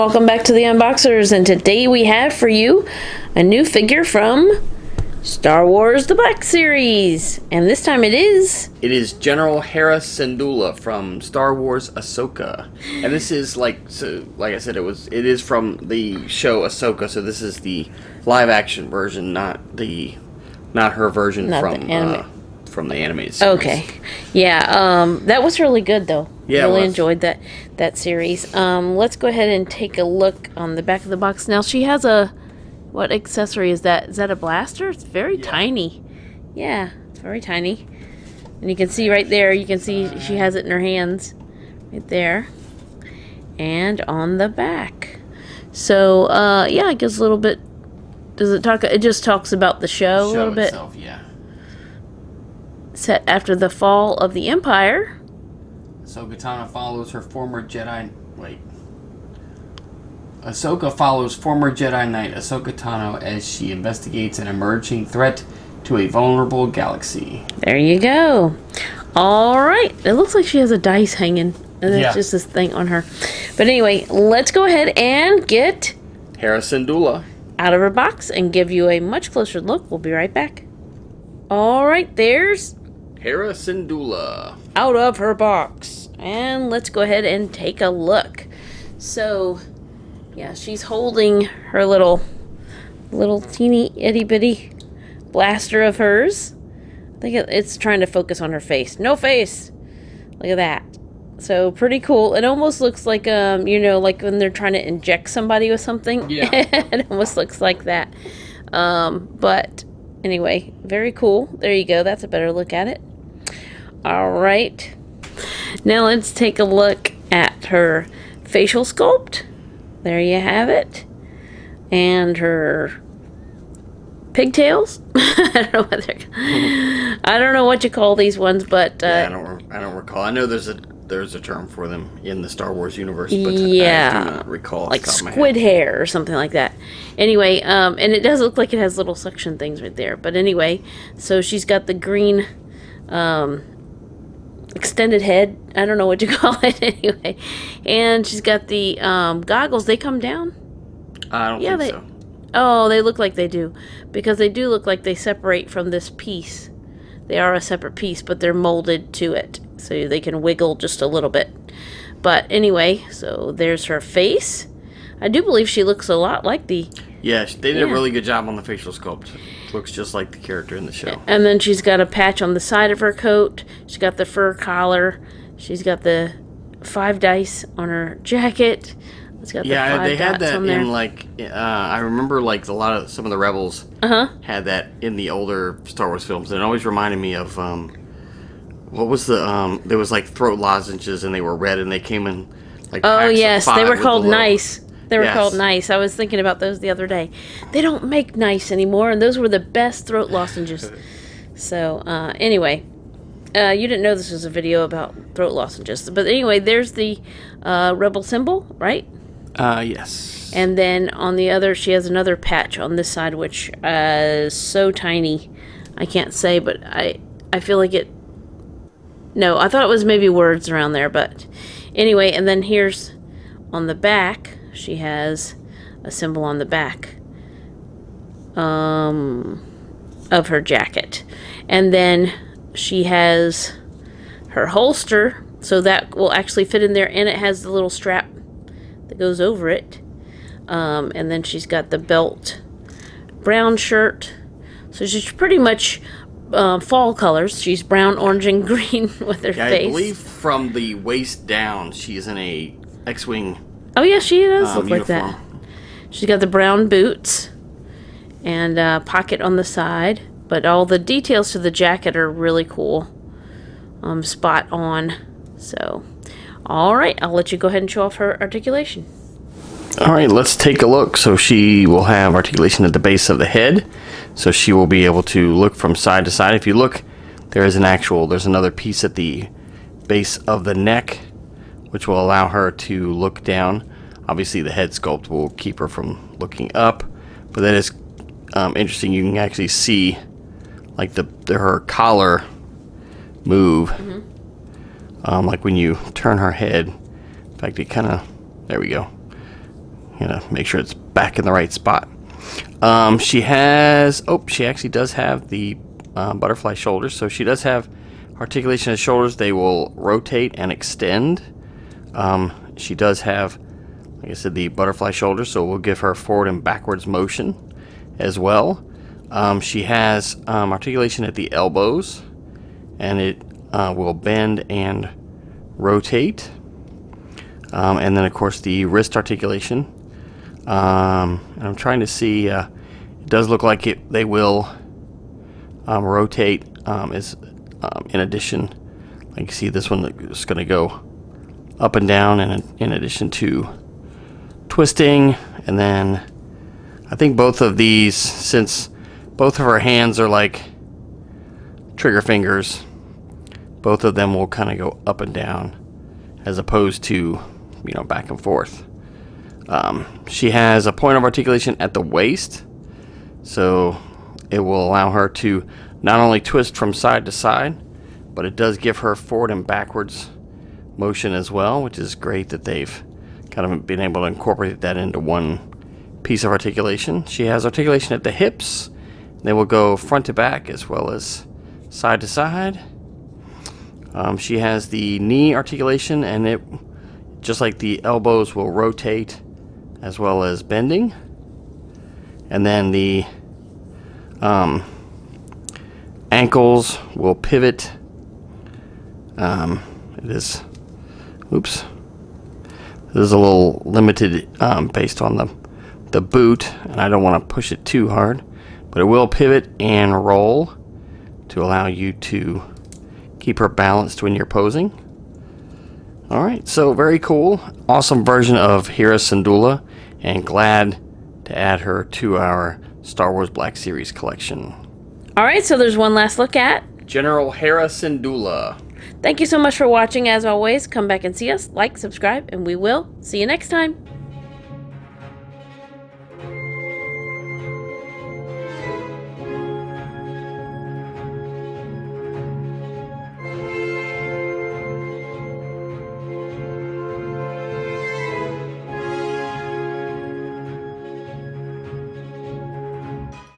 welcome back to the Unboxers, and today we have for you a new figure from Star Wars The Black Series, and this time it is General Hera Syndulla from Star Wars Ahsoka, and this is like I said, it is from the show Ahsoka, so this is the live action version, not her version from the animated series. Okay, yeah, that was really good though. Yeah, really enjoyed that series. Let's go ahead and take a look on the back of the box. Now she has what accessory is that? Is that a blaster? It's very tiny. Yeah, it's very tiny. And you can see right there, you can see she has it in her hands. Right there. And on the back. So, yeah, it gives a little bit... Does it talk... It just talks about the show a little bit. Itself, yeah. Set after the fall of the Empire. Ahsoka Tano follows her former Jedi... Wait. Ahsoka follows former Jedi Knight Ahsoka Tano as she investigates an emerging threat to a vulnerable galaxy. There you go. Alright. It looks like she has a dice hanging. And it's just this thing on her. But anyway, let's go ahead and get Hera Syndulla out of her box and give you a much closer look. We'll be right back. Alright, there's Hera Syndulla out of her box. And let's go ahead and take a look. So... yeah, she's holding her little teeny itty bitty blaster of hers. I think it's trying to focus on her face. No face! Look at that. So pretty cool. It almost looks like you know, like when they're trying to inject somebody with something. Yeah. It almost looks like that. But anyway, very cool. There you go. That's a better look at it. Alright. Now let's take a look at her facial sculpt. There you have it. And her pigtails. I don't know what you call these ones, but yeah, I don't recall. I know there's a term for them in the Star Wars universe, but yeah, I do not recall. Like squid hair or something like that. Anyway, and it does look like it has little suction things right there. But anyway, so she's got the green extended head. I don't know what you call it anyway. And she's got the goggles. They come down? I don't think so. Oh, they look like they do. Because they do look like they separate from this piece. They are a separate piece, but they're molded to it. So they can wiggle just a little bit. But anyway, so there's her face. I do believe she looks a lot like the... yeah, they did a really good job on the facial sculpt. Looks just like the character in the show. And then she's got a patch on the side of her coat. She's got the fur collar. She's got the 5 dice on her jacket. It's got the 5 they had dots that on there. in like I remember like some of the Rebels had that in the older Star Wars films, and it always reminded me of what was the there was like throat lozenges, and they were red, and they came in like oh yes, they were called little... nice. They were called nice. I was thinking about those the other day. They don't make nice anymore, and those were the best throat lozenges. So, anyway, you didn't know this was a video about throat lozenges. But anyway, there's the Rebel symbol, right? Yes. And then on the other, she has another patch on this side, which is so tiny. I can't say, but I feel like it... no, I thought it was maybe words around there, but... anyway, and then here's on the back... she has a symbol on the back of her jacket. And then she has her holster, so that will actually fit in there, and it has the little strap that goes over it. And then she's got the belt, brown shirt. So she's pretty much fall colors. She's brown, orange, and green with her face. I believe from the waist down, she's in a X-Wing. Oh yeah, she does look uniform. like that. She's got the brown boots and a pocket on the side, but all the details to the jacket are really cool. Spot on. So, all right, I'll let you go ahead and show off her articulation. All right, let's take a look. So she will have articulation at the base of the head, so she will be able to look from side to side. If you look, there's another piece at the base of the neck, which will allow her to look down. Obviously, the head sculpt will keep her from looking up, but that is interesting. You can actually see like her collar move, like when you turn her head. In fact, it kind of, there we go. make sure it's back in the right spot. She actually does have the butterfly shoulders. So she does have articulation of shoulders. They will rotate and extend. She does have, like I said, the butterfly shoulders, so we'll give her forward and backwards motion as well. She has articulation at the elbows, and it will bend and rotate. And then, of course, the wrist articulation. And I'm trying to see, it does look like they will rotate in addition. Like you see, this one is going to go up and down in addition to twisting. And then I think both of these, since both of her hands are like trigger fingers, both of them will kind of go up and down as opposed to, back and forth. She has a point of articulation at the waist, so it will allow her to not only twist from side to side, but it does give her forward and backwards motion as well, which is great that they've kind of been able to incorporate that into one piece of articulation. She has articulation at the hips. They will go front to back as well as side to side. She has the knee articulation, and it, just like the elbows, will rotate as well as bending. And then the ankles will pivot. This is a little limited based on the boot, and I don't want to push it too hard, but it will pivot and roll to allow you to keep her balanced when you're posing. Alright, so very cool. Awesome version of Hera Syndulla, and glad to add her to our Star Wars Black Series collection. Alright, so there's one last look at General Hera Syndulla. Thank you so much for watching. As always, come back and see us, like, subscribe, and we will see you next time.